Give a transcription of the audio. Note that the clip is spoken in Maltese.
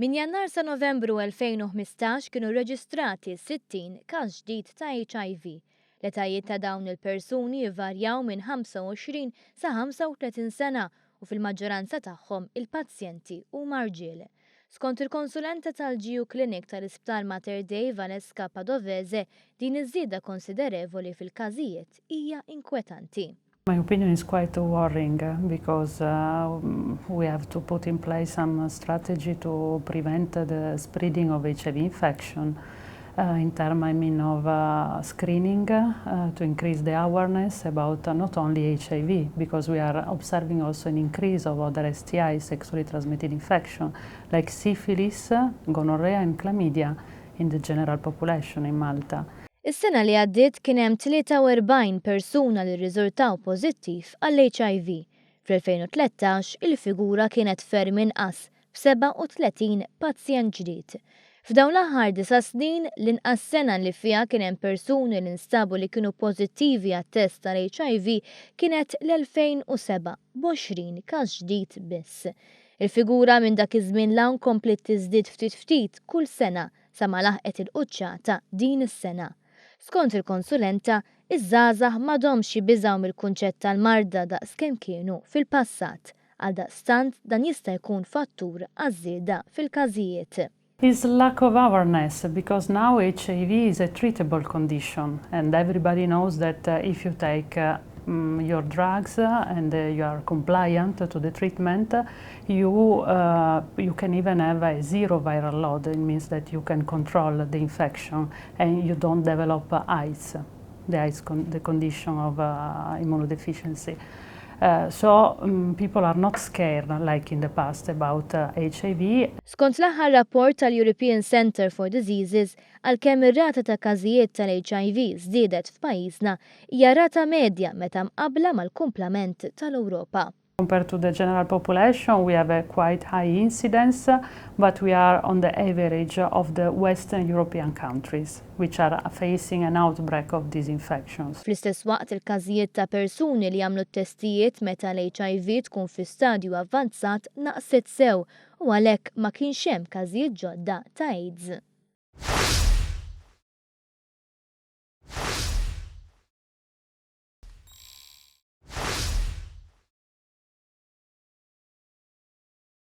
Min Jannar sa Novembru 2015 kienu reġistrati 60 każ ġdid ta' HIV. L-etajiet ta' dawn il-persuni jvarjaw minn 25 sa 35 sena u fil-maġġoranza tagħhom il-pazjenti huma rġiel. Skont il-konsulenta tal-GU Clinic tal-Isptar Mater Dei Valeska Padovese, din iż-żieda konsiderevoli fil-każijiet hija inkwetanti. My opinion is quite worrying because we have to put in place some strategy to prevent the spreading of HIV infection in terms of screening to increase the awareness about not only HIV, because we are observing also an increase of other STIs, sexually transmitted infection, like syphilis, gonorrhea and chlamydia in the general population in Malta. Is-sena li għaddiet kien hemm 43 persuna li rriżultaw pożittiv għall-HIV. Fl-2013 il-figura kienet ferm inqas b'37 pazjent ġdid. F'dawn l-aħħar 9 snin l-inqas sena li fiha kien hemm persuni li nstabu li kienu pożittivi għat-test tal-HIV kienet l-2007 b'20 każ ġdid biss. Il-figura minn dak iż-żmien l-hawn komplet tiżdied ftit ftit kull sena sa ma laħqet il-quċċata din is-sena. Skont il-konsulenta, iż-żgħażagħ m'għadhomx jibbiżgħu mill-kunċett tal-marda daqskemm kienu fil-passat, għaldaqstant dan jista' jkun fattur għaż-żieda fil-każijiet. Is lack of awareness, because now HIV is a treatable condition and everybody knows that if you take your drugs and you are compliant to the treatment, you can even have a zero viral load. It means that you can control the infection and you don't develop AIDS, the condition of immunodeficiency. So people are not scared like in the past about HIV. Skont l-aħħar rapport tal-European Centre for Diseases, għalkemm ir-rata ta' każijiet tal-HIV żdiedet f'pajjiżna hija rata medja meta mqabbla mal-kumplament tal-Ewropa. Compared to the general population, we have a quite high incidence, but we are on the average of the Western European countries, which are facing an outbreak of these infections. Fl-istess waqt il-każijiet ta' persuni li jagħmlu t-testijiet meta l-HIV tkun fi stadju avvanzat naqset sew u għalhekk ma kienx hemm każijiet ġodda ta' AIDS.